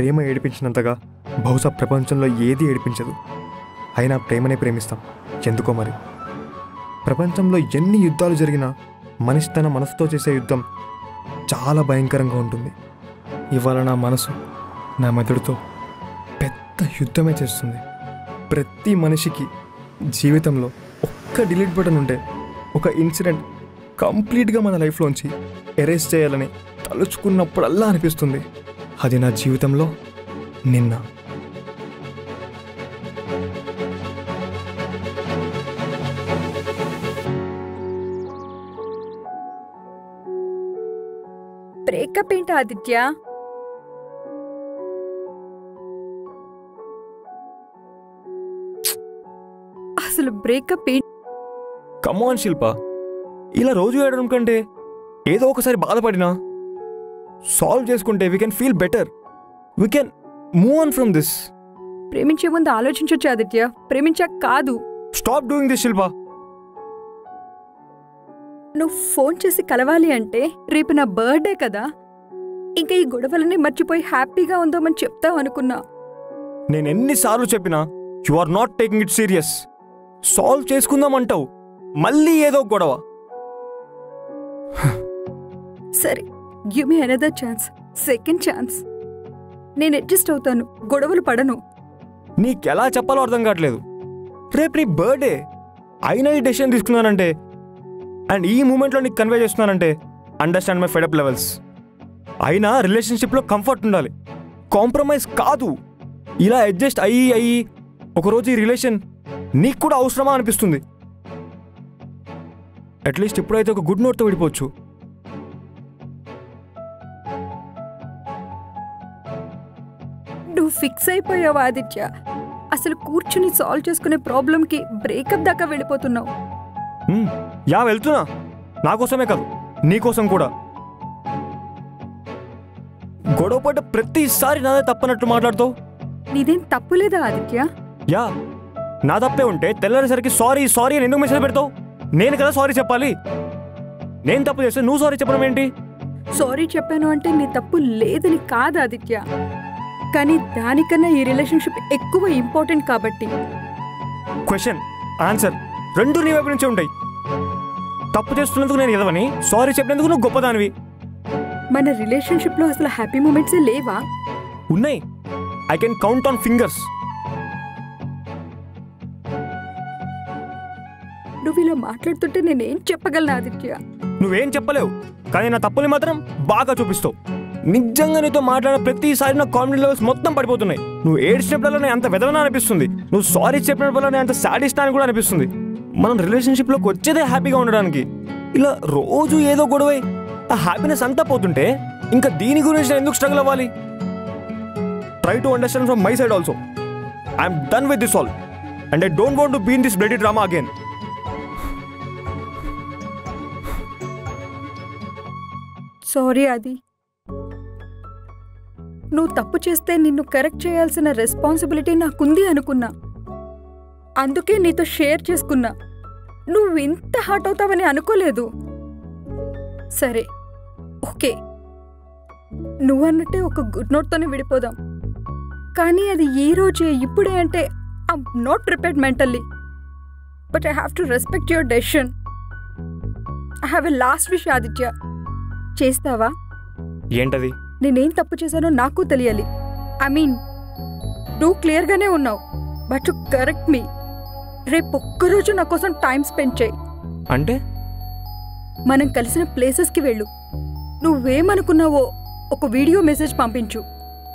ప్రేమ ఏడిపించినంతగా బహుశా ప్రపంచంలో ఏది ఏడిపించదు. అయినా ప్రేమనే ప్రేమిస్తాం. ఎందుకో మరి. ప్రపంచంలో ఎన్ని యుద్ధాలు జరిగినా మనిషి తన మనసుతో చేసే యుద్ధం చాలా భయంకరంగా ఉంటుంది. ఇవాళ నా మనసు నా మెదడుతో పెద్ద యుద్ధమే చేస్తుంది. ప్రతి మనిషికి జీవితంలో ఒక్క డిలీట్ బటన్ ఉంటే ఒక ఇన్సిడెంట్ కంప్లీట్గా మన లైఫ్లోంచి ఎరేజ్ చేయాలని తలుచుకున్నప్పుడల్లా అనిపిస్తుంది. అది నా జీవితంలో నిన్న. బ్రేకప్ ఏంటి ఆదిత్య? అసలు బ్రేకప్ ఏంటి? కమ్ ఆన్ శిల్ప, ఇలా రోజు ఏడడం కంటే ఏదో ఒకసారి బాధపడినా సాల్వ్ చేసుకుంటే we can feel better. We can move on from this. ప్రేమించే ముందు ఆలోచించొచ్చు ఆదిత్య, ప్రేమించాక కాదు. స్టాప్ డూయింగ్ దిస్ శిల్ప. నువ్వు ఫోన్ చేసి కలవాలి అంటే రేపు నా బర్త్డే కదా, ఇంకా ఈ గొడవలన్నీ మర్చిపోయి హ్యాపీగా ఉందామని చెప్తావు అనుకున్నా. నేను ఎన్నిసార్లు చెప్పినా you are not taking it serious. Solve చేసుకుందామంటావు, మళ్ళీ ఏదో గొడవ. సరే, give me another chance, second chance. నేను అడ్జస్ట్ అవుతాను, గొడవలు పడను. నీకెలా చెప్పాలో అర్థం కావట్లేదు. రేపు నీ బర్త్డే అయినా ఈ డెసిషన్ తీసుకున్నానంటే అండ్ ఈ మూమెంట్లో నీకు కన్వే చేస్తున్నానంటే అండర్స్టాండ్ మై ఫెడప్ లెవెల్స్. అయినా రిలేషన్షిప్లో కంఫర్ట్ ఉండాలి, కాంప్రమైజ్ కాదు. ఇలా అడ్జస్ట్ అయ్యి ఒకరోజు ఈ రిలేషన్ నీకు కూడా అవసరమా అనిపిస్తుంది. అట్లీస్ట్ ఇప్పుడైతే ఒక గుడ్ నోట్తో విడిపోవచ్చు. నువ్వు ఫిక్స్ అయిపోయావు ఆదిత్య. అసలు కూర్చుని సాల్వ్ చేసుకునే ప్రాబ్లంకి బ్రేకప్ దాకా వెళ్ళిపోతున్నావు. వెళ్తున్నా, నా కోసమే కాదు నీకోసం కూడా. గొడవపడ్డ ప్రతిసారి నాదే తప్పనట్టు మాట్లాడుతావు. నీదేం తప్పులేదా ఆదిత్య? నా తప్పే ఉంటే తెల్లరేసరికి సారీ సారీ అని ఎందుకు మెసేజ్ పెడతావు? నేను కదా సారీ చెప్పాలి. నేను తప్పు చేస్తే నువ్వు సారీ చెప్పడం ఏంటి? సారీ చెప్పాను అంటే నీ తప్పు లేదని కాదు ఆదిత్య, కానీ దానికన్నా ఈ రిలేషన్షిప్ ఎక్కువ ఇంపార్టెంట్ కాబట్టి. క్వశ్చన్ ఆన్సర్ రెండు నీ వైపు నుంచే ఉంటాయి. తప్పు చేస్తున్నందుకు నేను ఎదవని, సారీ చెప్పినందుకు నువ్వు గొప్పదానివి. మన రిలేషన్షిప్లో అసలు హ్యాపీ మూమెంట్సే లేవా? ఉన్నాయి. I can count on fingers. నువ్వు ఇలా మాట్లాడుతుంటే నేనేం చెప్పగలను ఆదిత్య? నువ్వేం చెప్పలేవు, కానీ నా తప్పుని మాత్రం బాగా చూపిస్తావు. నిజంగా నీతో మాట్లాడిన ప్రతిసారి నా కాన్ఫిడెన్స్ లెవెల్స్ మొత్తం పడిపోతున్నాయి. నువ్వు ఏడ్చినప్పుడల్లా అంత వెదవనా అనిపిస్తుంది. నువ్వు సారీ చెప్పినప్పుడల్లా అంత సాడిస్ట్ అని కూడా అనిపిస్తుంది. మనం రిలేషన్షిప్లోకి వచ్చేదే హ్యాపీగా ఉండడానికి. ఇలా రోజు ఏదో గొడవై ఆ హ్యాపీనెస్ అంతా పోతుంటే ఇంకా దీని గురించి నేను ఎందుకు స్ట్రగుల్ అవ్వాలి? Try to understand from my side also. I'm done with this all and I don't want to be in this bloody drama again. Sorry Aadi, నువ్వు తప్పు చేస్తే నిన్ను కరెక్ట్ చేయాల్సిన రెస్పాన్సిబిలిటీ నాకుంది అనుకున్నా. అందుకే నీతో షేర్ చేసుకున్నా. నువ్వు ఇంత హార్ట్ అవుతావని అనుకోలేదు. సరే, ఓకే, నువ్వన్నట్టే ఒక గుడ్ నోట్తోనే విడిపోదాం. కానీ అది ఈ రోజే ఇప్పుడే అంటే I'm not prepared mentally. But I have to respect your decision. I have a last wish Aditya. చేస్తావా? ఏంటది? నేనేం తప్పు చేశానో నాకు తెలియాలి. ఐ మీన్, నువ్వు క్లియర్గానే ఉన్నావు, బట్ టు కరెక్ట్ మీ. రేపు ఒక్కరోజు నా కోసం టైం స్పెండ్ చేయి. అంటే? మనం కలిసిన ప్లేసెస్కి వెళ్ళు. నువ్వేమనుకున్నావో ఒక వీడియో మెసేజ్ పంపించు.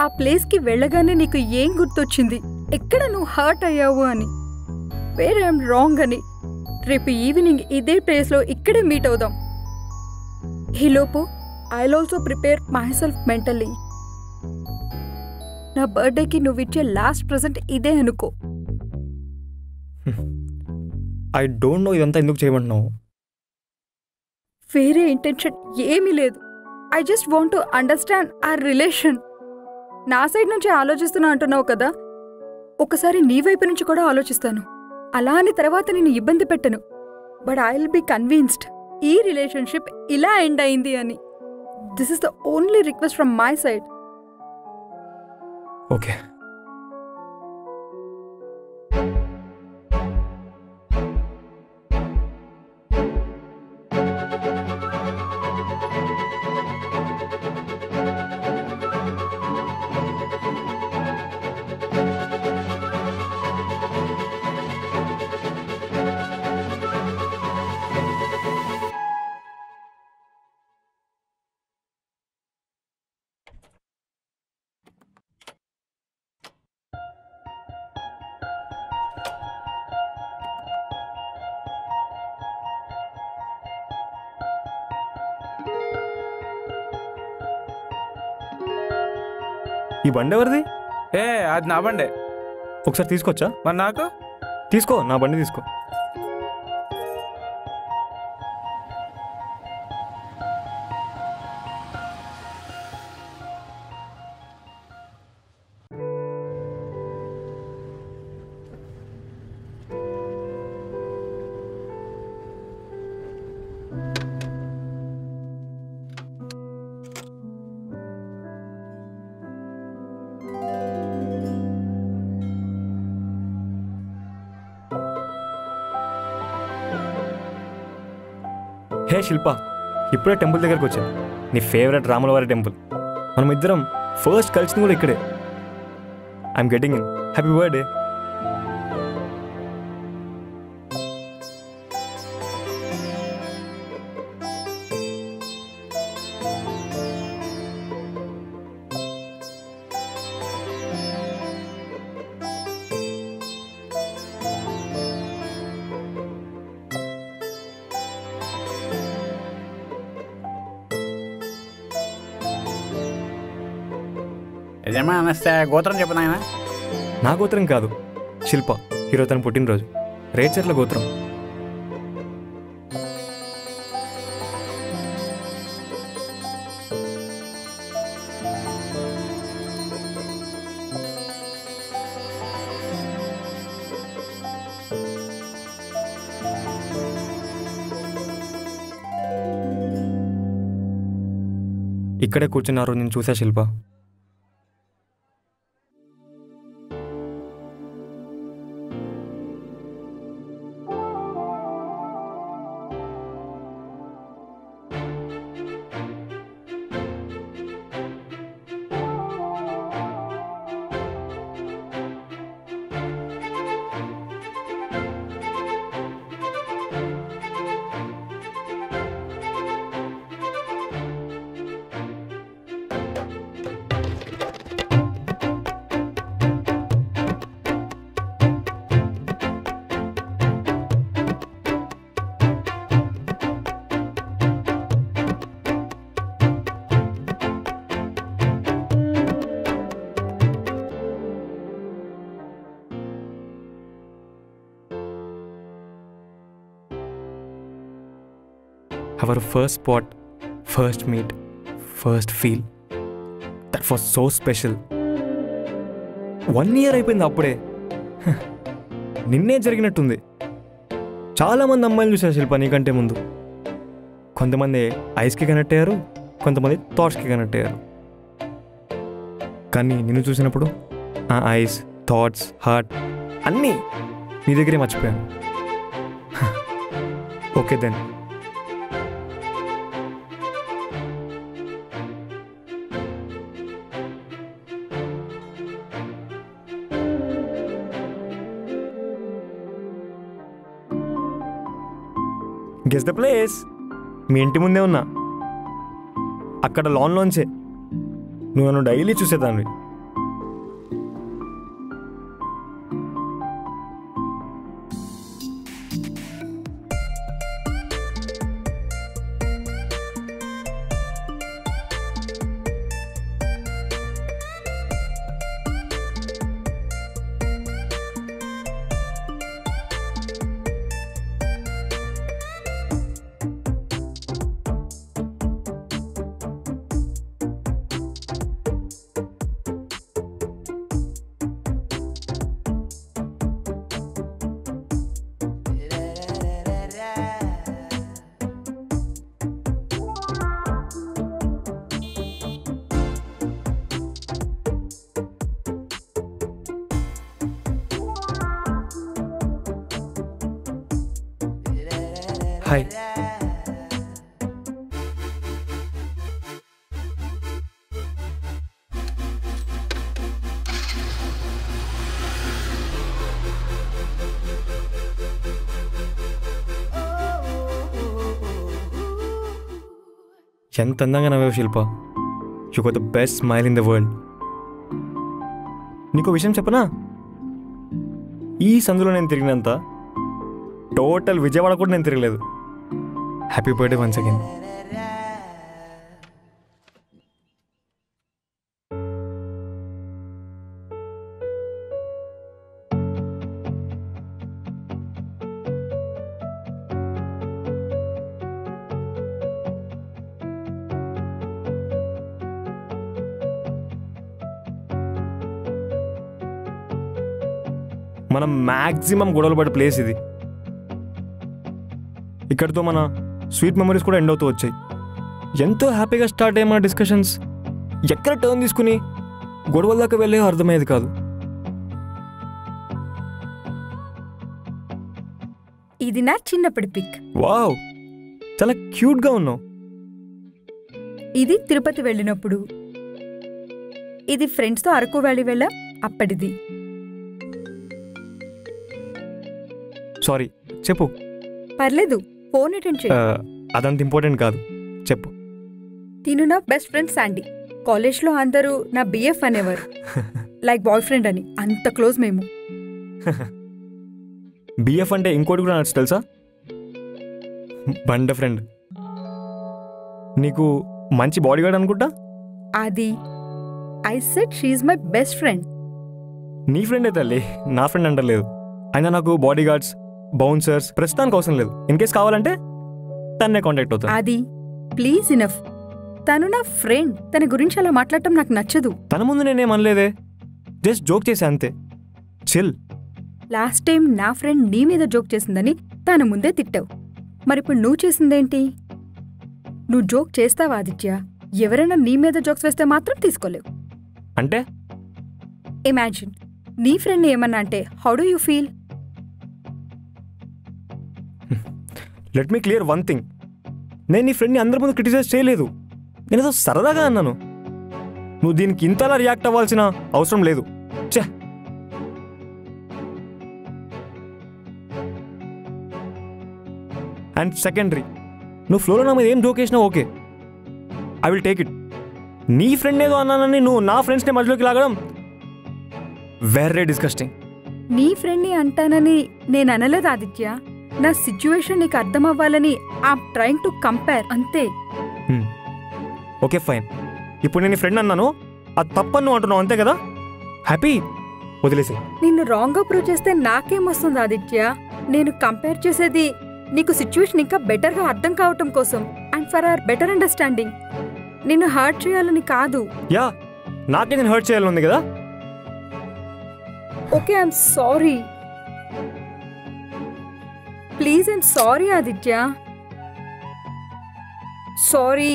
ఆ ప్లేస్కి వెళ్ళగానే నీకు ఏం గుర్తొచ్చింది, ఎక్కడ నువ్వు హర్ట్ అయ్యావు అని, వేర్ ఐఎమ్ రాంగ్ అని. రేపు ఈవినింగ్ ఇదే ప్లేస్లో ఇక్కడే మీట్ అవుదాం. ఈలోపు I'll also prepare my self mentally. నా బర్త్డేకి నువ్వు ఇచ్చే లాస్ట్ ప్రెజెంట్ ఇదే అనుకో. ఐ డోంట్ నో ఇదంతా ఎందుకు చేయమంటున్నావు. వేరే ఇంటెన్షన్ ఏమీ లేదు. I just want to understand our relation. నా సైడ్ నుంచి ఆలోచిస్తున్నా అంటున్నావు కదా, ఒకసారి నీ వైపు నుంచి కూడా ఆలోచిస్తాను. అలా అని తర్వాత నేను ఇబ్బంది పెట్టను. But I will be convinced ఈ రిలేషన్షిప్ ఇలా ఎండ్ అయింది అని. This is the only request from my side. Okay. ఈ బండి ఎవరిది? అది నా బండే. ఒకసారి తీసుకొచ్చా? మరి నాకు తీసుకో, నా బండి తీసుకో. హే శిల్ప, ఇప్పుడే టెంపుల్ దగ్గరకు వచ్చా. నీ ఫేవరెట్ రాములవారి టెంపుల్. మనం ఇద్దరం ఫస్ట్ కలిసింది కూడా ఇక్కడే. I'm getting in. Happy birthday. నిజమా అనస్తే గోత్రం చెప్పు నాయన. నా గోత్రం కాదు, శిల్ప హీరో తన పుట్టినరోజు. రేచర్ల గోత్రం. ఇక్కడే కూర్చున్నారు, నేను చూసా శిల్ప. Our first spot, first meet, first feel. That was so special. 1 year అయిపోయింది అప్పుడే. నిన్నే జరిగినట్టుంది. చాలామంది అమ్మాయిలు చూసారు శిల్ప నీకంటే ముందు. కొంతమంది ఐస్కి కనెక్ట్ అయ్యారు, కొంతమంది థాట్స్కి కనెక్ట్ అయ్యారు. కానీ నిన్ను చూసినప్పుడు ఆ ఐస్, థాట్స్, హార్ట్ అన్నీ నీ దగ్గరే మర్చిపోయాను. Okay then. Guess the place. మీ ఇంటి ముందే ఉన్నా. అక్కడ లాన్లోంచే నువ్వు నన్ను డైలీ చూసేదాన్ని. హాయ్. ఎంత అందంగా నవ్వావు Shilpa. You got the best smile in the world. నీకు విషయం చెప్పనా? ఈ సందులో నేను తిరిగినంత టోటల్ విజయవాడ కూడా నేను తిరగలేదు. Happy birthday once again. మనం మ్యాక్సిమం గొడవలు పడే ప్లేస్ ఇది. ఇక్కడితో మన స్వీట్ మెమరీస్ కూడా ఎండ్ అవుతూ వచ్చాయి. ఎంతో హ్యాపీగా స్టార్ట్ అయ్యే మన డిస్కషన్స్ ఎక్కడ టర్న్ తీసుకుని గొడవల దాకా వెళ్ళే అర్థమయ్యేది కాదు. ఇది నా చిన్నప్పటి పిక్. వావ్, చాలా క్యూట్గా ఉన్నావు. ఇది తిరుపతి వెళ్ళినప్పుడు. ఇది ఫ్రెండ్స్తో అరకు వ్యాలీ వెళ్ళా అప్పటిది. సారీ, చెప్పు. పర్లేదు, ఫోన్ అటెండ్ చేయి. అదంత ఇంపార్టెంట్ కాదు, చెప్పు. తిను నా బెస్ట్ ఫ్రెండ్ శాండీ. కాలేజ్లో అందరూ నా బిఎఫ్ అనేవారు, లైక్ బాయ్ ఫ్రెండ్ అని. అంత క్లోజ్ మేము. బిఎఫ్ అంటే ఇంకోటి కూడా నచ్చు తెలుసా? బండ ఫ్రెండ్. నీకు మంచి బాడీ గార్డ్ అనుకుంటా. అది I said she is my best friend. నీ ఫ్రెండే తల్లి, నా ఫ్రెండ్ అంటలేదు. అయినా నాకు బాడీ గార్డ్స్, బౌన్సర్స్ ప్రస్తుతానికి అవసరం లేదు. ఇన్ కేస్ కావాలంటే తన్నే కాంటాక్ట్ అవుతా. అది ప్లీజ్ ఇనఫ్. తను నా ఫ్రెండ్. తన గురించి అలా మాట్లాడటం నాకు నచ్చదు. తన ముందు నేనేం అనలేదే, జస్ట్ జోక్ చేసా అంతే. చిల్. లాస్ట్ టైం నా ఫ్రెండ్ నీ మీద జోక్ చేసిందని తన ముందే తిట్టావు. మరిప్పుడు నువ్వు చేసిందేంటి? నువ్వు జోక్ చేస్తావా ఆదిత్య? ఎవరైనా నీ మీద జోక్స్ వేస్తే మాత్రం తీసుకోలేవు. అంటే ఇమాజిన్, నీ ఫ్రెండ్ ఏమన్నా అంటే how do you feel? Let me clear one thing. నేను నీ ఫ్రెండ్ని అందరి ముందు క్రిటిసైజ్ చేయలేదు. నేను ఏదో సరదాగా అన్నాను. నువ్వు దీనికి ఇంతలా రియాక్ట్ అవ్వాల్సిన అవసరం లేదు. ఛే. అండ్ సెకండరీ, నువ్వు ఫ్లోలో నా మీద ఏం జోక్ వేసినా okay, I will take it. నీ ఫ్రెండ్ ఏదో అన్నానని నువ్వు నా ఫ్రెండ్స్ని మధ్యలోకి లాగడం వెరీ డిస్కస్టింగ్. నీ ఫ్రెండ్ని అంటానని నేను అనలేదు ఆదిత్య. నా సిచ్యువేషన్ నీకు అర్థం అవ్వాలని ఐమ్ ట్రైంగ్ టు కంపేర్, అంతే. Okay fine. ఇప్పుడు నేను నీ ఫ్రెండ్ అన్నాను, అది తప్పని నువ్వు అంటున్నావు, అంతే కదా? హ్యాపీ, వదిలేసి. నిన్ను రాంగ్గా ప్రూవ్ చేస్తే నాకేమొస్తుంది ఆదిత్య? నేను కంపేర్ చేసేది నీకు సిచ్యువేషన్ ఇంకా బెటర్గా అర్థం కావటం కోసం, and for our better understanding. నిన్ను హర్ట్ చేయాలని కాదు. యా, నాకే నేను హర్ట్ చేయాలని ఉంది కదా. Okay, I'm sorry. Please, I'm sorry Aditya. Sorry.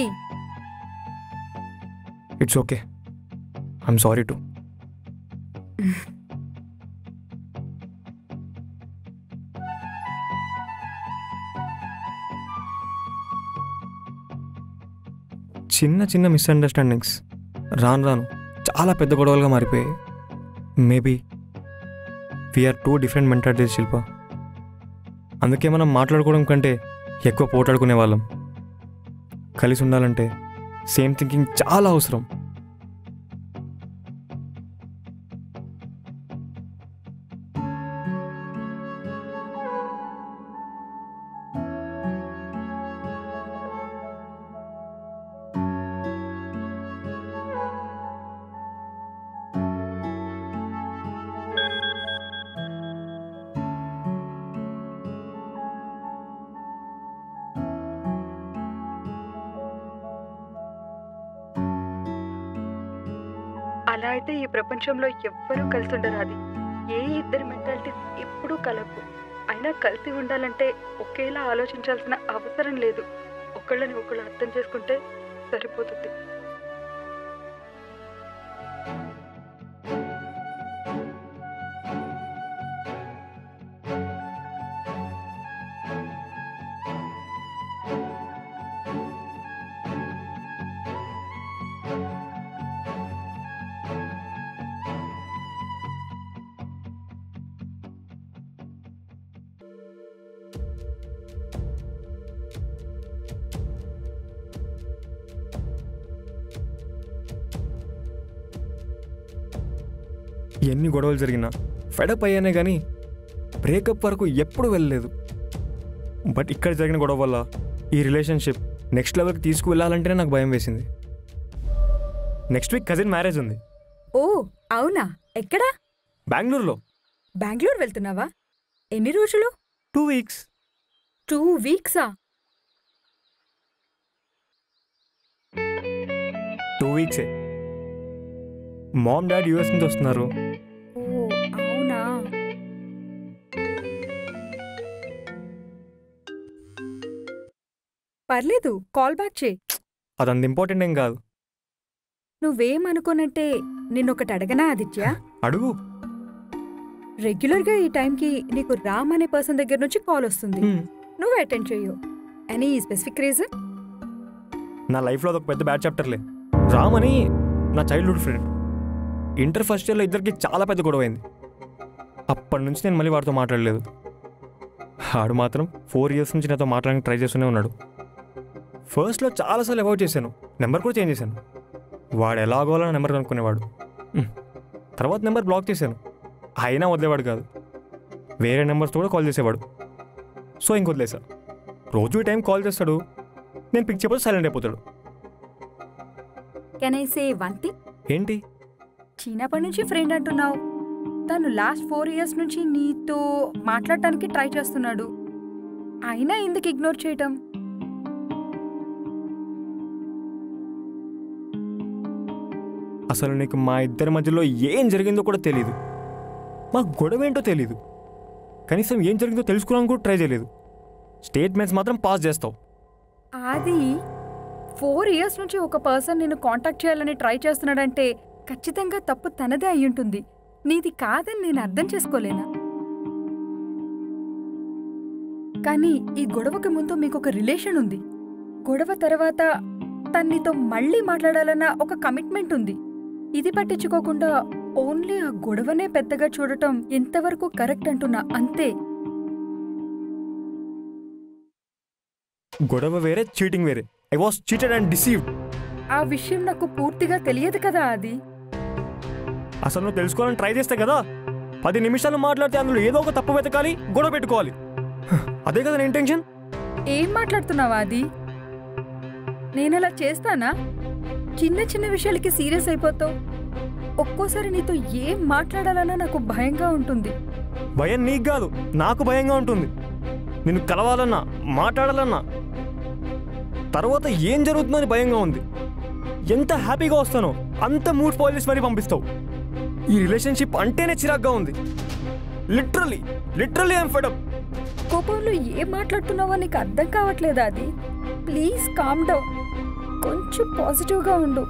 It's okay, I'm sorry too. చిన్న చిన్న మిస్అండర్స్టాండింగ్స్ రాను రాను చాలా పెద్ద గొడవలుగా మారిపోయాయి. Maybe we are two different mentalities Shilpa. అందుకే మనం మాట్లాడుకోవడం కంటే ఎక్కువ పోటాడుకునే వాళ్ళం. కలిసి ఉండాలంటే సేమ్ థింకింగ్ చాలా అవసరం. అలా అయితే ఈ ప్రపంచంలో ఎవ్వరూ కలిసి ఉండరు. అది ఏ ఇద్దరి మెంటాలిటీ ఎప్పుడూ కలపు. అయినా కలిసి ఉండాలంటే ఒకేలా ఆలోచించాల్సిన అవసరం లేదు. ఒకళ్ళని ఒకళ్ళు అర్థం చేసుకుంటే సరిపోతుంది. ఎన్ని గొడవలు జరిగినా ఫెడప్ అయ్యానే కానీ బ్రేకప్ వరకు ఎప్పుడు వెళ్ళలేదు. బట్ ఇక్కడ జరిగిన గొడవ వల్ల ఈ రిలేషన్షిప్ నెక్స్ట్ లెవెల్కి తీసుకువెళ్ళాలంటేనే నాకు భయం వేసింది. నెక్స్ట్ వీక్ కజిన్ మ్యారేజ్ ఉంది. ఓ అవునా? ఎక్కడా? బెంగళూరులో. బెంగళూరు వెళ్తున్నావా? ఎన్ని రోజులు? 2 weeks. 2 వీక్సా? 2 weeksే. మామ్ డాడ్ యూఎస్ నుంచి వస్తున్నారు. ఓ అవునా? పర్లేదు, కాల్ బ్యాక్ చేయి. అదంత ఇంపార్టెంట్ ఏం కాదు. నువ్వేమనుకోనంటే నిన్నొకటి అడగనా ఆదిత్య? అడుగు. రెగ్యులర్గా ఈ టైంకి నీకు రామ్ అనే పర్సన్ దగ్గర నుంచి కాల్ వస్తుంది, నువ్వు అటెండ్ చెయ్యు. Any specific reason? నా లైఫ్లో అదొక పెద్ద బ్యాడ్ చాప్టర్లే. రామ్ అని నా చైల్డ్హుడ్ ఫ్రెండ్. ఇంటర్ ఫస్ట్ ఇయర్లో ఇద్దరికి చాలా పెద్ద గొడవ అయింది. అప్పటి నుంచి నేను మళ్ళీ వాడితో మాట్లాడలేదు. ఆడు మాత్రం 4 years నుంచి నాతో మాట్లాడడానికి ట్రై చేస్తూనే ఉన్నాడు. ఫస్ట్లో చాలాసార్లు అవాయిడ్ చేశాను, నెంబర్ కూడా చేంజ్ చేశాను. వాడు ఎలాగోలా నెంబర్ కనుక్కునేవాడు. తర్వాత నెంబర్ బ్లాక్ చేశాను. అయినా వదిలేవాడు కాదు, వేరే నెంబర్స్తో కూడా కాల్ చేసేవాడు. సో ఇంకొదిలేసా. రోజు ఈ టైం కాల్ చేస్తాడు, నేను పిక్ చేయకపోతే సైలెంట్ అయిపోతాడు. Can I say one thing? ఏంటి? చిన్నప్పటి నుంచి ఫ్రెండ్ అంటున్నావు, తను లాస్ట్ 4 years నుంచి నీతో మాట్లాడటానికి ట్రై చేస్తున్నాడు, అయినా ఎందుకు ఇగ్నోర్ చేయటం? అసలు నీకు మా ఇద్దరి మధ్యలో ఏం జరిగిందో కూడా తెలీదు, మా గొడవ ఏంటో తెలీదు, కనీసం ఏం జరిగిందో తెలుసుకోవడానికి కూడా ట్రై చేయలేదు. స్టేట్మెంట్స్ మాత్రం పాస్ చేస్తావు. అది 4 years నుంచి ఒక పర్సన్ నిన్ను కాంటాక్ట్ చేయాలని ట్రై చేస్తున్నాడంటే ఖచ్చితంగా తప్పు తనదే అయ్యుంటుంది, నీది కాదని నేను అర్థం చేసుకోలేనా? కానీ ఈ గొడవకి ముందు మీకు ఒక రిలేషన్ ఉంది, గొడవ తర్వాత తన్నితో మళ్ళీ మాట్లాడాలన్న ఒక కమిట్మెంట్ ఉంది. ఇది పట్టించుకోకుండా ఓన్లీ ఆ గొడవనే పెద్దగా చూడటం ఎంతవరకు కరెక్ట్ అంటున్నా, అంతే. గొడవ వేరే, చీటింగ్ వేరే. I was cheated and deceived. ఆ విషయం నాకు పూర్తిగా తెలియదు కదా అది. అసలు నువ్వు తెలుసుకోవాలని ట్రై చేస్తే కదా 10 నిమిషాలు మాట్లాడితే అందులో ఏదో ఒక తప్పు వెతకాలి, గొడవ పెట్టుకోవాలి. అదే కదా నీ ఇంటెన్షన్. ఏం మాట్లాడుతున్నావా అది? నేనలా చేస్తానా? చిన్న చిన్న విషయాలకి సీరియస్ అయిపోతావు. ఒక్కోసారి నీతో ఏం మాట్లాడాలన్నా నాకు భయంగా ఉంటుంది. భయం నీకు కాదు, నాకు భయంగా ఉంటుంది. నిన్ను కలవాలన్నా, మాట్లాడాలన్నా, తర్వాత ఏం జరుగుతుందో అని భయంగా ఉంది. ఎంత హ్యాపీగా వస్తానో అంత మూడ్ స్పాయిల్ చేసి మరీ పంపిస్తావు. ఈ రిలేషన్షిప్ అంటేనే చిరాగ్గా ఉంది. Literally I'm fed up. కోపంలో ఏం మాట్లాడుతున్నావో నీకు అర్థం కావట్లేదా అది? ప్లీజ్ కామ్ డౌన్, కొంచెం పాజిటివ్గా ఉండు.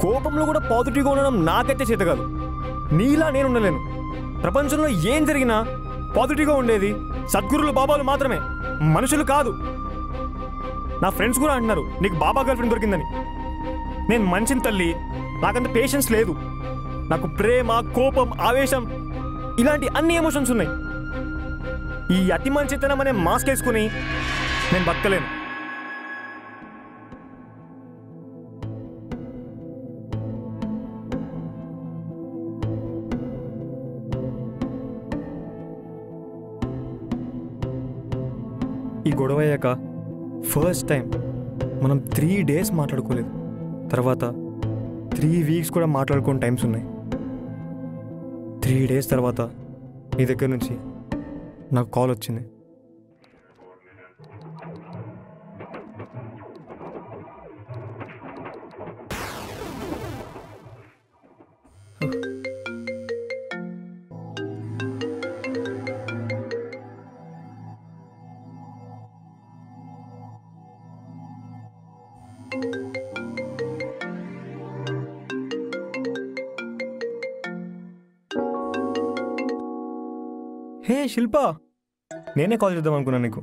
కోపంలో కూడా పాజిటివ్గా ఉండడం నాకైతే చేత కాదు. నీలా నేను ఉండలేను. ప్రపంచంలో ఏం జరిగినా పాజిటివ్గా ఉండేది సద్గురులు, బాబాలు మాత్రమే, మనుషులు కాదు. నా ఫ్రెండ్స్ కూడా అంటున్నారు నీకు బాబా గర్ల్ ఫ్రెండ్ దొరికిందని. నేను మంచిని తల్లి, నాకంత పేషెన్స్ లేదు. నాకు ప్రేమ, కోపం, ఆవేశం ఇలాంటి అన్ని ఎమోషన్స్ ఉన్నాయి. ఈ అతి మంచితనం అనే మాస్క్ వేసుకుని నేను బతకలేను. ఈ గొడవ అయ్యాక ఫస్ట్ టైం మనం 3 days మాట్లాడుకోలేదు. తర్వాత 3 weeks కూడా మాట్లాడుకునే టైమ్స్ ఉన్నాయి. 3 days తర్వాత నీ దగ్గర నుంచి నాకు కాల్ వచ్చింది. హే శిల్పా, నేనే కాల్ చేద్దాం అనుకున్నాను నీకు.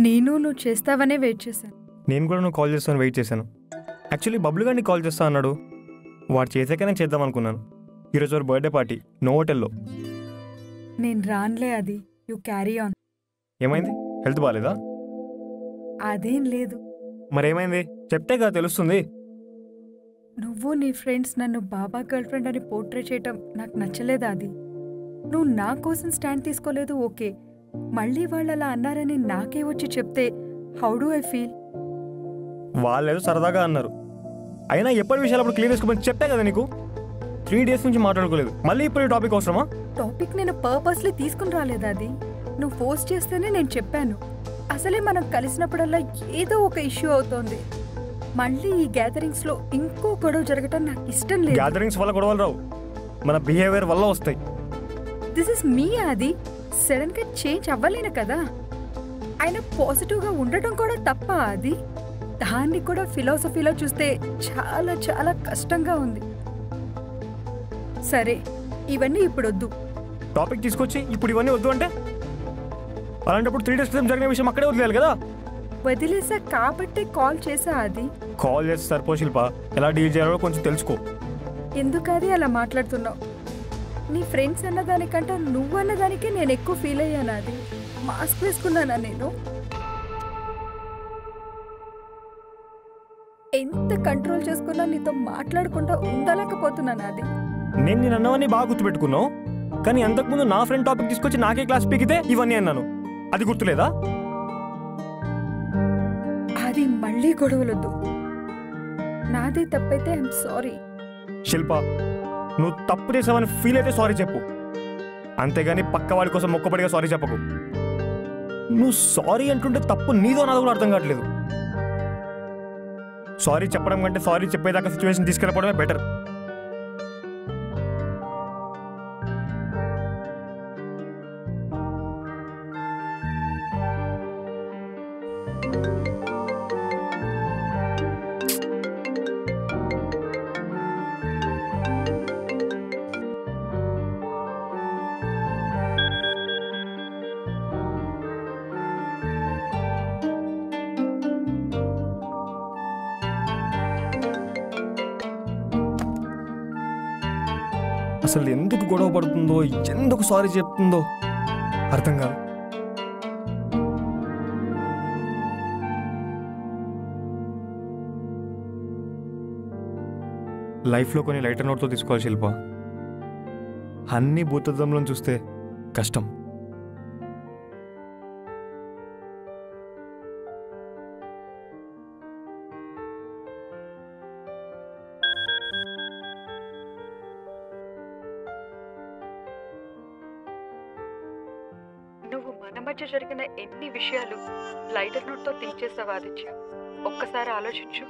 నేను నువ్వు చేస్తావనే వెయిట్ చేశాను. నేను కూడా నువ్వు కాల్ చేస్తాను వెయిట్ చేశాను. యాక్చువల్లీ బబ్లు గారిని కాల్ చేస్తా అన్నాడు, వాడు చేసాక నేను చేద్దాం అనుకున్నాను. ఈరోజు వారు బర్త్డే పార్టీ నోవోటెల్లో. నేను రాన్లే అది, యు క్యారీ ఆన్. ఏమైంది? హెల్త్ బాగాలేదా? అదేం లేదు. మరేమైంది చెప్తే కదా తెలుస్తుంది. నువ్వు నీ ఫ్రెండ్స్ నన్ను బాబా గర్ల్ ఫ్రెండ్ అని పోర్ట్రే చేయటం నాకు నచ్చలేదా అది? నువ్వు నా కోసం స్టాండ్ తీసుకోలేదు ఓకే, మళ్ళీ వాళ్ళు అలా అన్నారని నాకే వచ్చి చెప్తే హౌ డు ఐ ఫీల్? వాళ్ళేదో సరదాగా అన్నారు, అయినా ఎప్పటి విషయాలు అప్పుడు క్లియర్ చేసుకోమని చెప్పే కదా నీకు. 3 days నుంచి మాట్లాడుకోలేదు, మళ్ళీ ఇప్పుడు ఈ టాపిక్ అవసరమా? టాపిక్ నేను పర్పస్లీ తీసుకుని రాలేదా అది? నువ్వు ఫోర్స్ చేస్తేనే నేను చెప్పాను. అసలే మనం కలిసినప్పుడల్లా ఏదో ఒక ఇష్యూ అవుతోంది. మళ్ళీ ఈ గ్యాదరింగ్స్లో ఇంకో గొడవ జరగటం నాకు ఇష్టం లేదు. గ్యాదరింగ్స్ వల్ల గొడవలు రావు, మన బిహేవియర్ వల్ల వస్తాయి. దిస్ ఇస్ మీ అది. సడన్గా చేంజ్ అవ్వలేను కదా. ఆయన పాజిటివ్గా ఉండటం కూడా తప్ప అది? దాన్ని కూడా ఫిలాసఫీలో చూస్తే చాలా చాలా కష్టంగా ఉంది. సరే, ఇవన్నీ ఇప్పుడు వద్దు. టాపిక్ తీసుకొచ్చి ఇప్పుడు ఇవన్నీ వద్దు అంటే అలాంటప్పుడు 3 days క్రితం జరిగిన విషయం అక్కడే వదిలేయాలి కదా. వదిలేసా కాబట్టి కాల్ చేసా అది. కాల్ చేసి సరిపో శిల్ప, ఎలా డీల్ చేయాలో కొంచెం తెలుసుకో. ఎందుకది అలా మాట్లాడుతున్నావు? నీ ఫ్రెండ్స్ అన్నదానికంటే నువ్వు అన్నదానికే నేను ఎక్కువ ఫీల్ అయ్యాను. అది మాస్క్ వేసుకున్నానా నేను? ఎంత కంట్రోల్ చేసుకున్నా నీతో మాట్లాడకుండా ఉండలేకపోతున్నాను అది. నేను నేను అన్నవన్నీ బాగా గుర్తుపెట్టుకున్నావు, కానీ అంతకుముందు నా ఫ్రెండ్ టాపిక్ తీసుకొచ్చి నాకే క్లాస్ పీకితే ఇవన్నీ అన్నాను, అది గుర్తులేదా? అది మళ్ళీ గొడవలొద్దు. నాదే తప్పైతే ఐఎమ్ సారీ. శిల్ప, నువ్వు తప్పు చేసావని ఫీల్ అయితే సారీ చెప్పు, అంతేగాని పక్క వాడి కోసం మొక్కబడిగా సారీ చెప్పకు. నువ్వు సారీ అంటుంటే తప్పు నీదో నాదో కూడా అర్థం కావట్లేదు. సారీ చెప్పడం కంటే సారీ చెప్పేదాకా సిచ్యువేషన్ తీసుకెళ్ళిపోవడమే బెటర్. అసలు ఎందుకు గొడవ పడుతుందో, ఎందుకు సారీ చెప్తుందో అర్థం కాదు. లైఫ్లో కొన్ని లైటర్ నోట్తో తీసుకోవాలి శిల్ప, అన్ని భూతద్దంలో చూస్తే కష్టం. నువ్వు మన మధ్య జరిగిన ఎన్ని విషయాలు లైటర్ నోట్తో థింక్ చేసావు ఆదిత్య? ఒక్కసారి ఆలోచించు.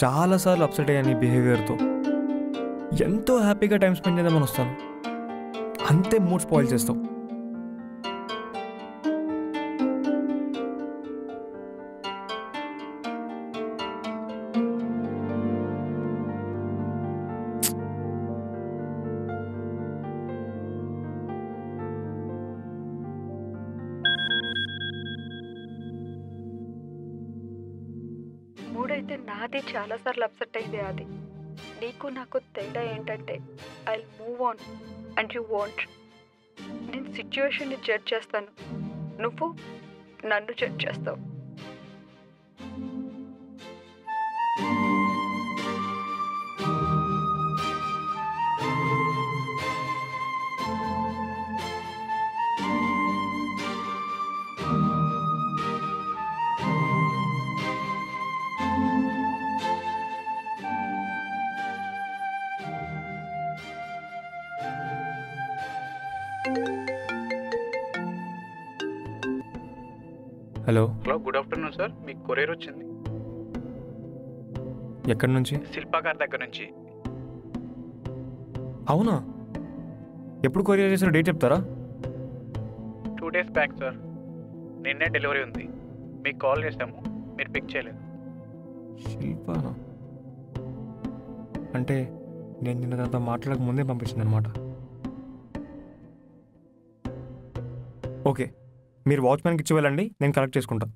చాలాసార్లు అప్సెట్ అయ్యాను నీ బిహేవియర్తో. ఎంతో హ్యాపీగా టైం స్పెండ్ చేద్దామని వస్తాను, అంతే మూడ్ స్పాయిల్ చేస్తావు. మూడైతే నాది చాలాసార్లు అప్సెట్ అయింది అది. నీకు నాకు తేడా ఏంటంటే I will move on and you want. నేను సిచ్యువేషన్ని జడ్జ్ చేస్తాను, నువ్వు నన్ను జడ్జ్ చేస్తావు. Hello. Hello, good afternoon sir. మీకు కొరియర్ వచ్చింది. ఎక్కడి నుంచి? శిల్పా గారి దగ్గర నుంచి. అవునా? ఎప్పుడు కొరియర్ చేసారో డేట్ చెప్తారా? 2 days బ్యాక్ సార్. నిన్నే డెలివరీ ఉంది. మీకు కాల్ చేసాము, మీరు పిక్ చేయలేదు. శిల్పానా? అంటే నేను నిన్న తర్వాత మాట్లాడక ముందే పంపించింది అనమాట. ఓకే, మీరు వాచ్మెన్కి ఇచ్చి వెళ్ళండి, నేను కలెక్ట్ చేసుకుంటాను.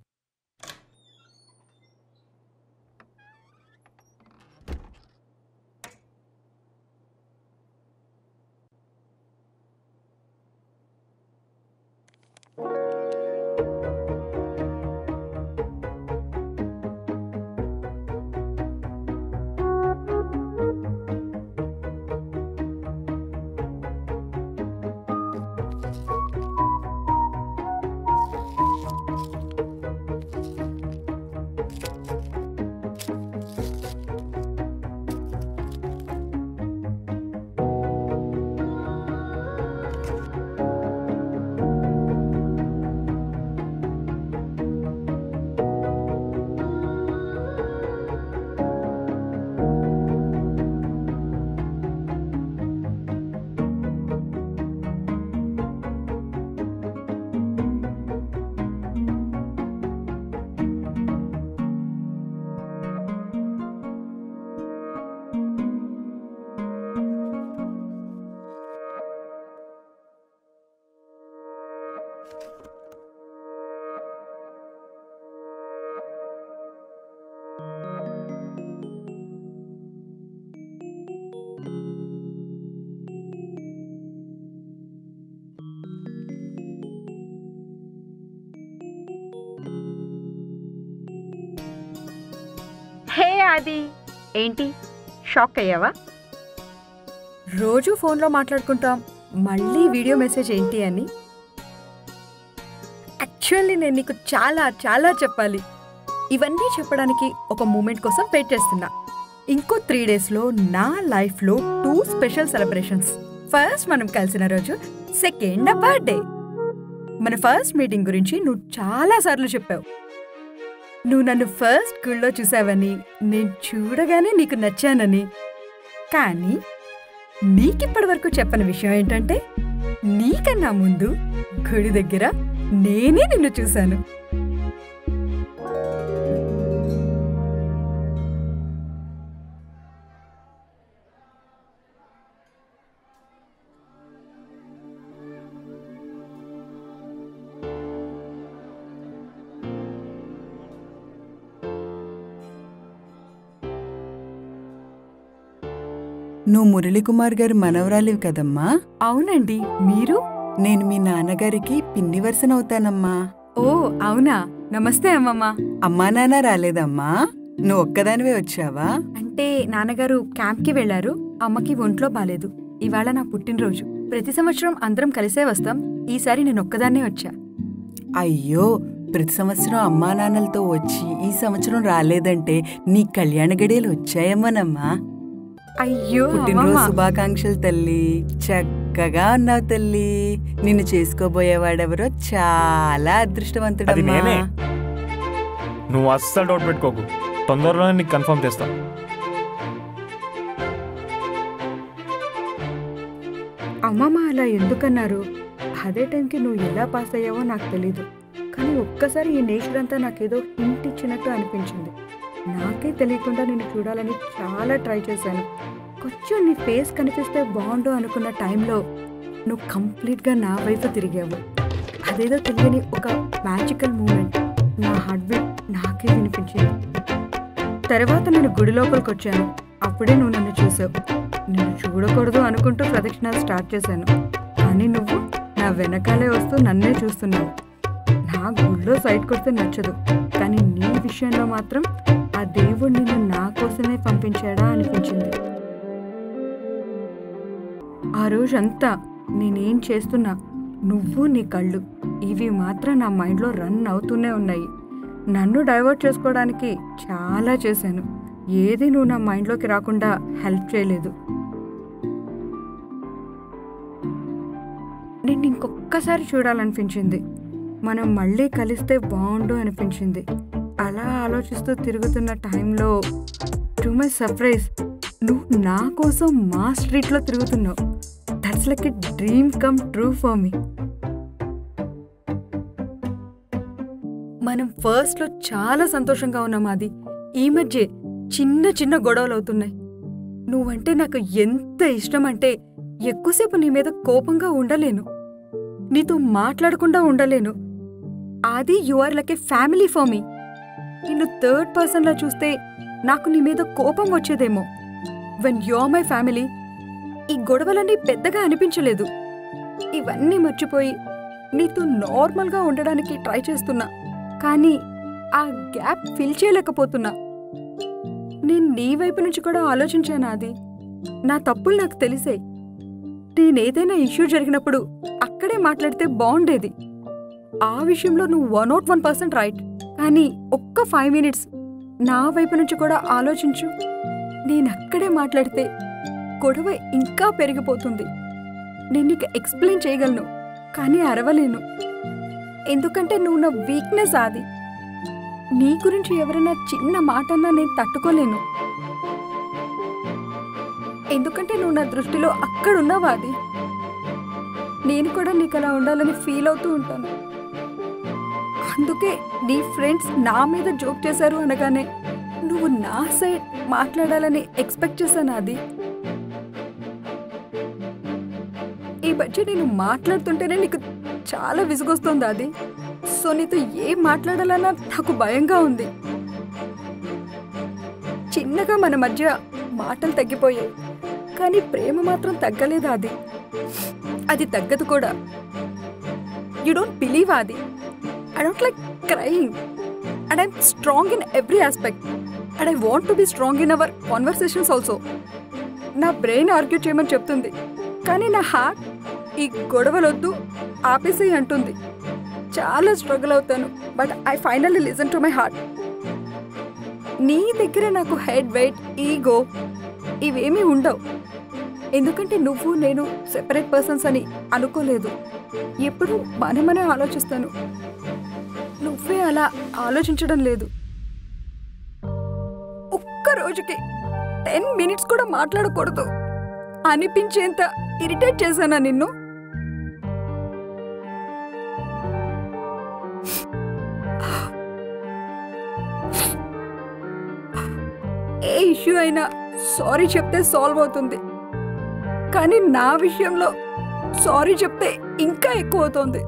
అది ఏంటి షాక్ అయ్యావా? రోజు ఫోన్లో మాట్లాడుకుంటాం, మళ్ళీ వీడియో మెసేజ్ ఏంటి అని. యాక్చువల్లీ నేను నీకు చాలా చాలా చెప్పాలి. ఇవన్నీ చెప్పడానికి ఒక మూమెంట్ కోసం వెయిట్ చేస్తున్నా. ఇంకో 3 daysలో నా లైఫ్లో 2 స్పెషల్ సెలబ్రేషన్స్. ఫస్ట్ మనం కలిసిన రోజు, సెకండ్ నా బర్త్డే. మన ఫస్ట్ మీటింగ్ గురించి నువ్వు చాలా సార్లు చెప్పావు. నువ్వు నన్ను ఫస్ట్ గుళ్ళో చూసావని, నేను చూడగానే నీకు నచ్చానని. కానీ నీకిప్పటి వరకు చెప్పని విషయం ఏంటంటే, నీకన్నా ముందు గుడి దగ్గర నేనే నిన్ను చూశాను. నువ్వు మురళీకుమార్ గారి మనవరాలివి కదమ్మా? అవునండి. మీరు? నేను మీ నాన్నగారికి పిన్ని వరుసనవుతానమ్మా. ఓ అవునా? నమస్తే అమ్మమ్మ. అమ్మా నాన్న రాలేదమ్మా? నువ్వు ఒక్కదానివే వచ్చావా? అంటే నాన్నగారు క్యాంప్కి వెళ్లారు, అమ్మకి ఒంట్లో బాలేదు. ఇవాళ నా పుట్టినరోజు. ప్రతి సంవత్సరం అందరం కలిసే వస్తాం, ఈసారి నేను ఒక్కదాన్నే వచ్చా. అయ్యో, ప్రతి సంవత్సరం అమ్మా నాన్నలతో వచ్చి ఈ సంవత్సరం రాలేదంటే నీ కళ్యాణ గడియలు వచ్చాయేమోనమ్మా. అయ్యో, పుట్టినరోజు శుభాకాంక్షలు తల్లి. చక్కగా ఉన్నావు తల్లి. నిన్ను చేసుకోబోయేవాడెవరో చాలా అదృష్టవంతుడమ్మా. నువ్వు అస్సలు డౌట్ పెట్టుకోకు, తొందరలోనే నీకు కన్ఫర్మ్ చేస్తా. అమ్మమ్మ అలా ఎందుకన్నారు? అదే టైంకి నువ్వు ఎలా పాస్ అయ్యావో నాకు తెలీదు, కానీ ఒక్కసారి ఈ నేచర్ అంతా నాకేదో హింట్ ఇచ్చినట్టు అనిపించింది. నాకే తెలియకుండా నేను చూడాలని చాలా ట్రై చేశాను. కొంచెం నీ ఫేస్ కనిపిస్తే బాగుండు అనుకున్న టైంలో నువ్వు కంప్లీట్గా నా వైపు తిరిగావు. అదేదో తెలియని ఒక మ్యాజికల్ మూమెంట్. నా హార్ట్ బీట్ నాకే వినిపించింది. తర్వాత నేను గుడి లోపలికి వచ్చాను. అప్పుడే నువ్వు నన్ను చూసావు. నేను చూడకూడదు అనుకుంటూ ప్రదక్షిణాలు స్టార్ట్ చేశాను, కానీ నువ్వు నా వెనకాలే వస్తూ నన్నే చూస్తున్నావు. నా గుడిలో సైట్ కొడితే నచ్చదు, కానీ నీ విషయంలో మాత్రం ఆ దేవుడు నిన్ను నా కోసమే పంపించాడా అనిపించింది. ఆ రోజంతా నేనేం చేస్తున్నా, నువ్వు నీ కళ్ళు, ఇవి మాత్రం నా మైండ్లో రన్ అవుతూనే ఉన్నాయి. నన్ను డైవర్ట్ చేసుకోవడానికి చాలా చేశాను, ఏది నువ్వు నా మైండ్లోకి రాకుండా హెల్ప్ చేయలేదు. నిన్ను ఇంకొక్కసారి చూడాలనిపించింది. మనం మళ్ళీ కలిస్తే బాగుండు అనిపించింది. అలా ఆలోచిస్తూ తిరుగుతున్న టైంలో టు మై సర్ప్రైజ్ నువ్వు నా కోసం మా స్ట్రీట్లో తిరుగుతున్నావు. That's like a dream come true for me. మనం ఫస్ట్లో చాలా సంతోషంగా ఉన్నాం. అది ఈ మధ్య చిన్న చిన్న గొడవలు అవుతున్నాయి. నువ్వంటే నాకు ఎంత ఇష్టం అంటే ఎక్కువసేపు నీ మీద కోపంగా ఉండలేను, నీతో మాట్లాడకుండా ఉండలేను. అది you are like a family for me. నిన్ను థర్డ్ పర్సన్లా చూస్తే నాకు నీ మీద కోపం వచ్చేదేమో. When you are my family ఈ గొడవలన్నీ పెద్దగా అనిపించలేదు. ఇవన్నీ మర్చిపోయి నీతో నార్మల్గా ఉండడానికి ట్రై చేస్తున్నా, కానీ ఆ గ్యాప్ ఫిల్ చేయలేకపోతున్నా. నేను నీ వైపు నుంచి కూడా ఆలోచించాను. అది నా తప్పులు నాకు తెలిసే. నేనేదైనా ఇష్యూ జరిగినప్పుడు అక్కడే మాట్లాడితే బాగుండేది. ఆ విషయంలో నువ్వు 101% రైట్, కానీ ఒక్క 5 minutes నా వైపు నుంచి కూడా ఆలోచించు. నేనక్కడే మాట్లాడితే గొడవ ఇంకా పెరిగిపోతుంది. నేను నీకు ఎక్స్ప్లెయిన్ చేయగలను, కానీ అరవలేను. ఎందుకంటే నువ్వు నా వీక్నెస్. అది నీ గురించి ఎవరైనా చిన్న మాట అన్నా నేను తట్టుకోలేను. ఎందుకంటే నువ్వు నా దృష్టిలో అక్కడున్నావా. అది నేను కూడా నీకు అలా ఉండాలని ఫీల్ అవుతూ ఉంటాను. అందుకే నీ ఫ్రెండ్స్ నా మీద జోక్ చేశారు అనగానే నువ్వు నా సైడ్ మాట్లాడాలని ఎక్స్పెక్ట్ చేశాను. అది ఈ మధ్య నేను మాట్లాడుతుంటేనే నీకు చాలా విసుగొస్తుంది. అది సో నీతో ఏం మాట్లాడాలన్నా నాకు భయంగా ఉంది. చిన్నగా మన మధ్య మాటలు తగ్గిపోయాయి, కానీ ప్రేమ మాత్రం తగ్గలేదు. అది తగ్గదు కూడా. You don't believe. అది I don't like crying and I'm strong in every aspect. And I want to be strong in our conversations also. నా బ్రెయిన్ ఆర్గ్యూ చేయమని చెప్తుంది, కానీ నా హార్ట్ ఈ గొడవలొద్దు ఆపేసి అంటుంది. చాలా స్ట్రగుల్ అవుతాను, but I finally listen to my heart. నీ దగ్గర నాకు హెడ్ వెయిట్, ఈగో ఇవేమీ ఉండవు. ఎందుకంటే నువ్వు నేను సెపరేట్ పర్సన్స్ అని అనుకోలేదు. ఎప్పుడు మనమనే ఆలోచిస్తాను, నువ్వే అలా ఆలోచించడం లేదు. ఒక్క రోజుకి 10 minutes కూడా మాట్లాడకూడదు అనిపించేంత ఇరిటేట్ చేశానా నిన్ను? ఏ ఇష్యూ అయినా సారీ చెప్తే సాల్వ్ అవుతుంది, కానీ నా విషయంలో సారీ చెప్తే ఇంకా ఎక్కువ అవుతుంది.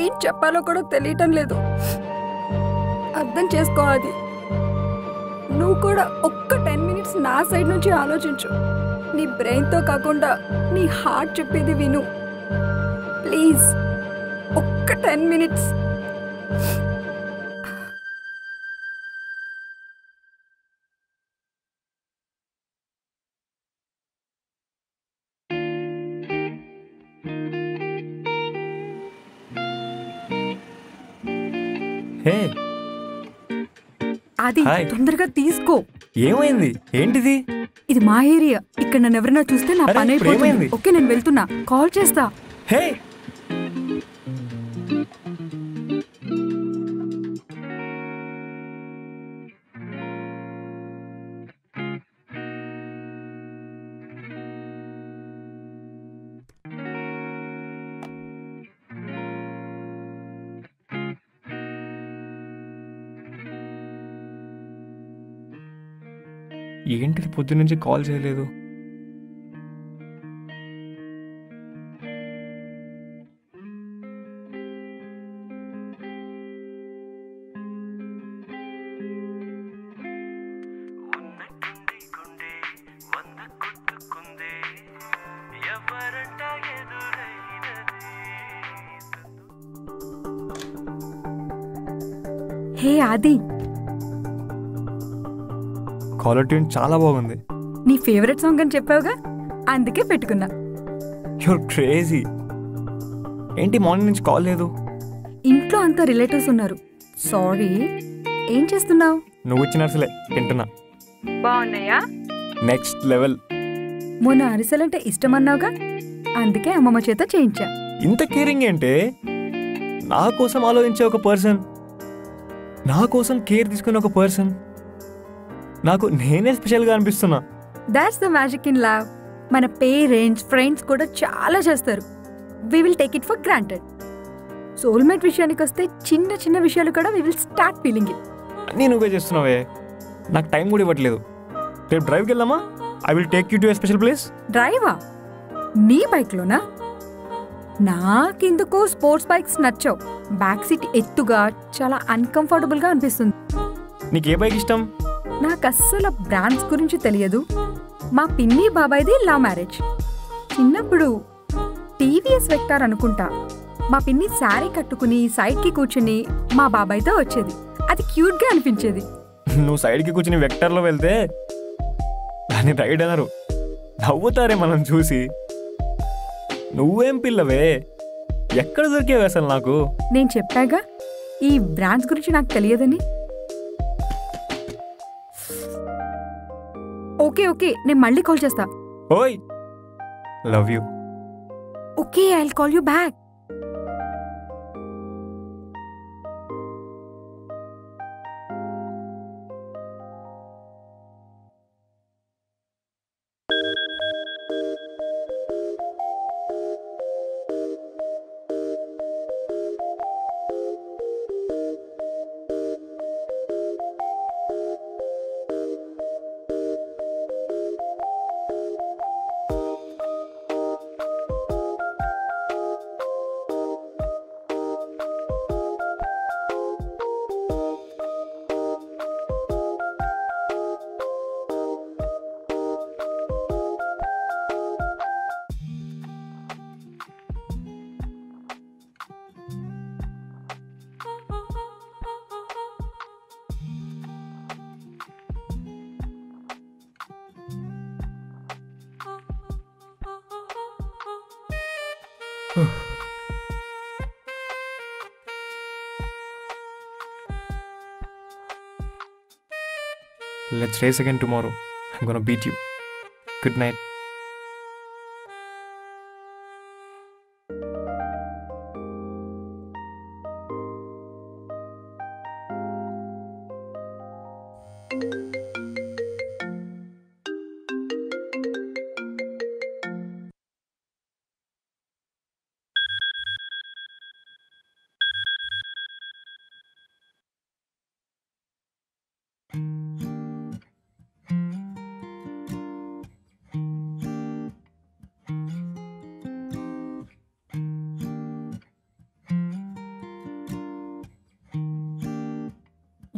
ఏం చెప్పాలో కూడా తెలియటం లేదు. అర్థం చేసుకోవాలి. నువ్వు కూడా ఒక్క 10 minutes నా సైడ్ నుంచి ఆలోచించు. నీ బ్రెయిన్తో కాకుండా నీ హార్ట్ చెప్పేది విను ప్లీజ్. ఒక్క 10 minutes. హే అది హాయ్. తొందరగా తీసుకో. ఏమైంది? ఏంటిది? ఇది మా ఏరియా. ఇక్కడ నన్ను ఎవరైనా చూస్తే నా అరే, పని ఇప్పుడు అయిపోతుంది. ఏమైంది? ఓకే, నేను వెళ్తున్నా, కాల్ చేస్తా. హే ఏంటిది పొద్దునుంచి కాల్ చేయలేదు? హే ఆది, కాలర్ ట్యూన్ చాలా బాగుంది. నీ ఫేవరెట్ సాంగ్ అని చెప్పావుగా, అందుకే పెట్టుకున్నా. You're crazy. ఏంటి మార్నింగ్ నుంచి కాల్ లేదు? ఇంట్లో అంతా రిలేటివ్స్ ఉన్నారు. సారీ. ఏం చేస్తున్నావు? నువ్వు ఇచ్చిన అసలే తింటున్నా. బాగున్నాయా? Next level. మొన్న అరిసెలంటే ఇష్టం అన్నావుగా, అందుకే అమ్మమ్మ చేత చేయించా. ఇంత కేరింగ్ ఏంటే? నా కోసం ఆలోచించే ఒక పర్సన్, నా కోసం కేర్ తీసుకునే ఒక పర్సన్, నాకు నేనే స్పెషల్గా అనిపిస్తున్నా. That's the magic in love. మన పేరెంట్స్, ఫ్రెండ్స్ కూడా చాలా చేస్తారు. We will take it for granted. Soulmate విషయానికి వస్తే చిన్న చిన్న విషయాలు కూడా we will start feeling it. అన్నీ నువ్వే చేస్తున్నావే, నాకు టైం కూడా ఇవ్వట్లేదు. రేపు డ్రైవ్కి వెళ్దామా? I will take you to a special place. డ్రైవా? నీ బైక్లోనా? నాకెందుకో స్పోర్ట్స్ బైక్స్ నచ్చవు. బ్యాక్ సీట్ ఎత్తుగా చాలా అన్కంఫర్టబుల్గా అనిపిస్తుంది. నీకు ఏ బైక్ ఇష్టం? నాకు అస్సలు బ్రాండ్స్ గురించి తెలియదు. మా పిన్ని బాబాయ్ది లవ్ మ్యారేజ్. చిన్నప్పుడు టీవీఎస్ వెక్టార్ అనుకుంటా. మా పిన్ని శారీ కట్టుకుని సైడ్కి కూర్చుని మా బాబాయ్తో వచ్చేది. అది క్యూట్గా అనిపించేది. నువ్వు సైడ్కి కూర్చుని వెక్టర్లో వెళ్తే దాన్ని రైడ్ అన్నారు. నవ్వుతారే మనం చూసి. నువ్వేం పిల్లవే, ఎక్కడ దొరికేవి అసలు నాకు? నేను చెప్పాగా ఈ బ్రాండ్స్ గురించి నాకు తెలియదని. ఓకే ఓకే, నేను మళ్ళీ కాల్ చేస్తా. ఓయ్, love you. Okay, I will call you back. Let's race again tomorrow. I'm gonna beat you. Good night.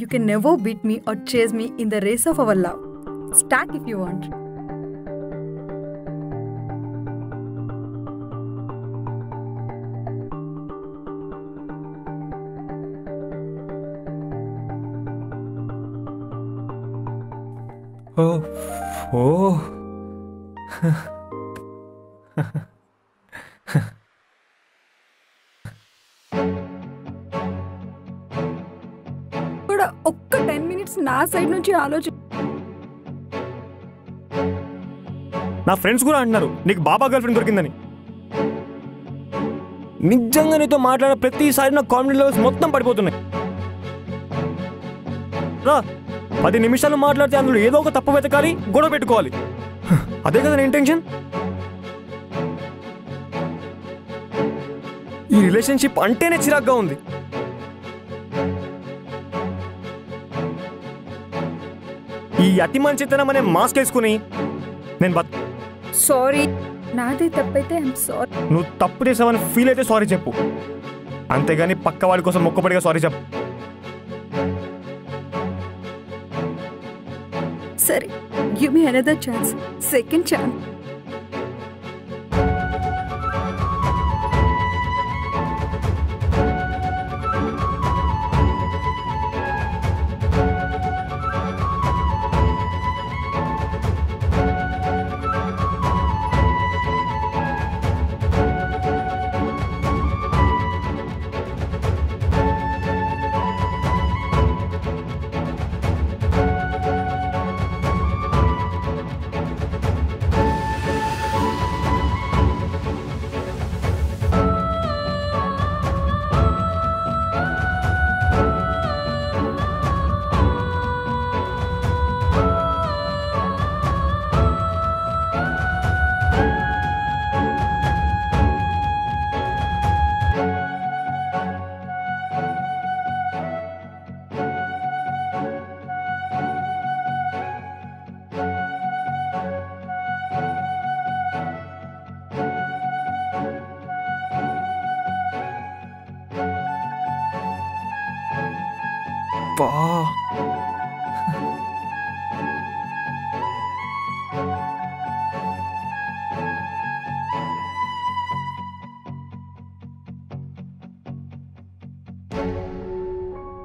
You can never beat me or chase me in the race of our love. Start if you want. Oh, oh. కూడా ఒక్క 10 minutes నా side నుంచి నా friends కూడా అంటున్నారు నీకు బాబా girl friend దొరికిందని. నిజంగా నీతో మాట్లాడే ప్రతిసారి నా కాన్ఫిడెన్స్ లెవెల్స్ మొత్తం పడిపోతున్నాయి. రా 10 నిమిషాలు మాట్లాడితే అందులో ఏదో ఒక తప్పు వెతకాలి, గొడవ పెట్టుకోవాలి. అదే కదా నా ఇంటెన్షన్. ఈ రిలేషన్షిప్ అంటేనే చిరాగ్గా ఉంది. ఈ అతి మంచితనం అనే మాస్క్ వేసుకుని నేను సారీ, నాదే తప్పైతే ఐఎమ్ సారీ. నువ్వు తప్పు చేసావని ఫీల్ అయితే సారీ చెప్పు, అంతేగాని పక్క వాడి కోసం మొక్కపడిగా సారీ చెప్పు. సరే, give me another chance, second chance.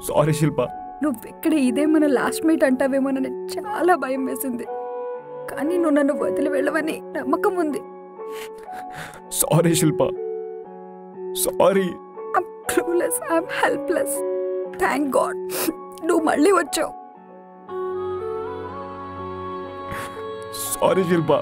Sorry Shilpa. నువ్వు ఇక్కడ ఇదే మన లాస్ట్ మీట్ అంటావేమోనని చాలా భయం వేసింది, కానీ నువ్వు నన్ను వదిలి వెళ్ళవని నమ్మకం ఉంది. Sorry Shilpa, sorry. I'm clueless, I'm helpless. Thank God నువ్వు మళ్ళీ వచ్చావు. సారీ శిల్ప.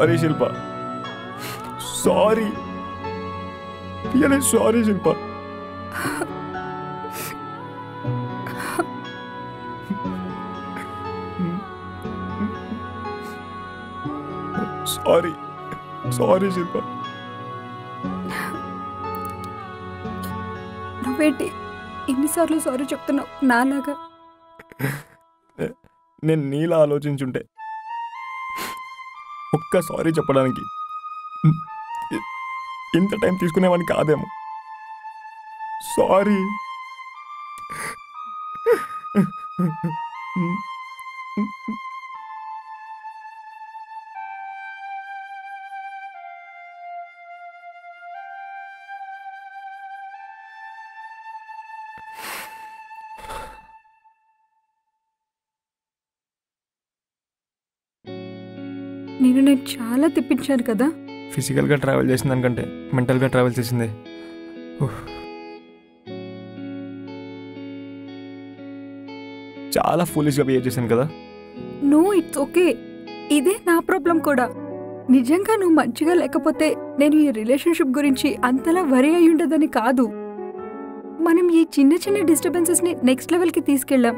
సారీ శిల్ప, సారీ, రియల్లీ సారీ శిల్ప. సారీ, సారీ శిల్ప. నువ్వేంటి ఎన్నిసార్లు సారీ చెప్తున్నావు నాలాగా? నేను నీలా ఆలోచించుంటే ఒక్క సారీ చెప్పడానికి ఇంత టైం తీసుకునేవాడిని కాదేమో. సారీ. నేను చాలా తిప్పించాను కదా. ఫిజికల్గా ట్రావెల్ చేసిన దానికంటే మెంటల్గా ట్రావెల్ చేసిందే. చాలా ఫూలిష్గా బిహేవ్ చేశాను కదా. No, it's okay. ఇదే నా ప్రాబ్లం కూడా. నిజంగా నువ్వు మంచిగా లేకపోతే నేను ఈ రిలేషన్షిప్ గురించి అంతలా వరి అయి ఉండదని కాదు. మనం ఈ చిన్న చిన్న డిస్టర్బెన్సెస్ని నెక్స్ట్ లెవెల్కి తీసుకెళ్ళాం.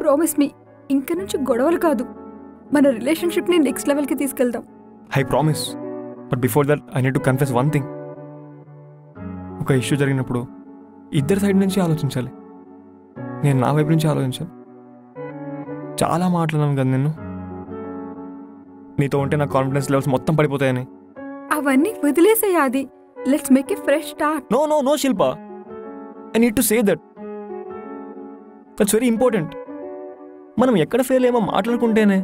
ప్రామిస్ మీ, ఇంక నుంచి గొడవలు కాదు, మన రిలేషన్షిప్ని నెక్స్ట్ లెవెల్కి తీసుకెళ్దాం. I promise. But before that I need to confess one thing. ఒక ఇష్యూ జరిగినప్పుడు ఇద్దరి సైడ్ నుంచి ఆలోచించాలి. నేను నా వైపు నుంచి ఆలోచించాను. చాలా మాట్లాడాను కదా నేను. నీతో ఉంటే నా కాన్ఫిడెన్స్ లెవెల్స్ మొత్తం పడిపోతాయని. అవన్నీ వదిలేసేయాది. Let's make a fresh start. No no no Shilpa, I need to say that. That's very important. మనం ఎక్కడ ఫెయిల్ అయ్యామో మాట్లాడుకుంటేనే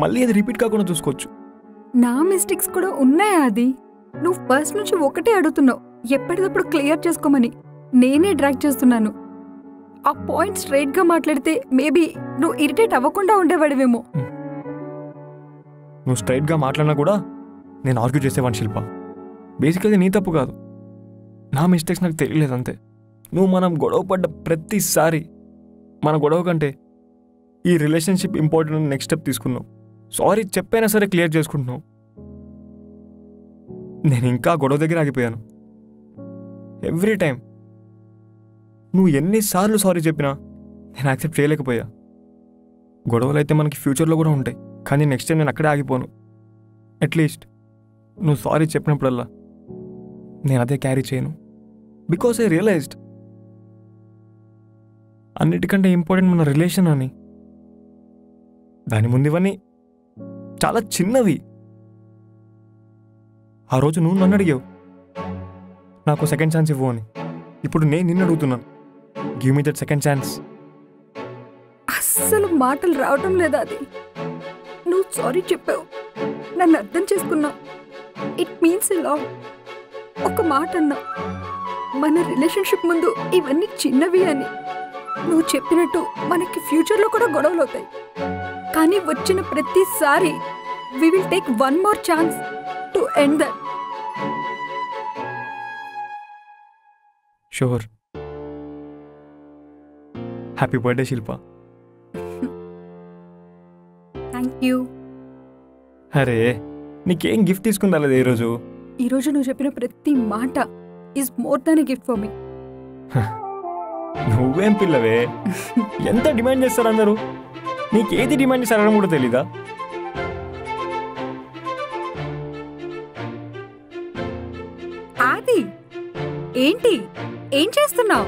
మళ్ళీ అది రిపీట్ కాకుండా చూసుకోవచ్చు. నా మిస్టేక్స్ కూడా ఉన్నాయా? అది నువ్వు ఫస్ట్ నుంచి ఒకటే అడుగుతున్నావు, ఎప్పటికప్పుడు క్లియర్ చేసుకోమని. నేనే డ్రాగ్ చేస్తున్నాను. ఆ పాయింట్ స్ట్రైట్ గా మాట్లాడితే మేబీ నువ్వు ఇరిటేట్ అవ్వకుండా ఉండేవాడివేమో. నువ్వు స్ట్రైట్గా మాట్లాడినా కూడా నేను ఆర్గ్యూ చేసేవాడిని శిల్ప. బేసికల్లీ నీ తప్పు కాదు, నా మిస్టేక్స్ నాకు తెలియలేదు అంతే. నువ్వు మనం గొడవ పడ్డ ప్రతిసారి మన గొడవ కంటే ఈ రిలేషన్షిప్ ఇంపార్టెంట్ అని నెక్స్ట్ స్టెప్ తీసుకున్నావు. సారీ చెప్పైనా సరే క్లియర్ చేసుకుంటున్నావు. నేను ఇంకా గొడవ దగ్గర ఆగిపోయాను. ఎవ్రీ టైం నువ్వు ఎన్నిసార్లు సారీ చెప్పినా నేను యాక్సెప్ట్ చేయలేకపోయా. గొడవలు అయితే మనకి ఫ్యూచర్లో కూడా ఉంటాయి, కానీ నెక్స్ట్ టైం నేను అక్కడే ఆగిపోను. అట్లీస్ట్ నువ్వు సారీ చెప్పినప్పుడల్లా నేను అదే క్యారీ చేయను. బికాస్ ఐ రియలైజ్డ్ అన్నిటికంటే ఇంపార్టెంట్ మన రిలేషన్ అని. దాని ముందు ఇవన్నీ చాలా చిన్నవి. ఆ రోజు నువ్వు నన్ను అడిగావు నాకు సెకండ్ ఛాన్స్ ఇవ్వు అని. ఇప్పుడు నేను నిన్ను అడుగుతున్నాను, give me that second chance. అస్సలు మాటలు రావటం లేదా? అది నువ్వు సారీ చెప్పావు, నన్ను అర్థం చేసుకున్నావు. It means a lot. ఒక మాట అన్నా, మన రిలేషన్షిప్ ముందు ఇవన్నీ చిన్నవి అని. నువ్వు చెప్పినట్టు మనకి ఫ్యూచర్లో కూడా గొడవలు అవుతాయి, కానీ వచ్చిన ప్రతిసారి we will take one more chance to end that. Sure. Happy birthday Shilpa. Thank you. అరే నీకేం గిఫ్ట్ తీసుకుని రాలేదు ఈరోజు? ఈరోజు నువ్వు చెప్పిన ప్రతి మాట is more than a gift for me. నువ్వేం పిల్లవే, ఎంత డిమాండ్ చేస్తారు అందరూ. నీకేది డిమాండ్ చేస్తారని కూడా తెలీదా? ఆది ఏంటి, ఏం చేస్తున్నావు?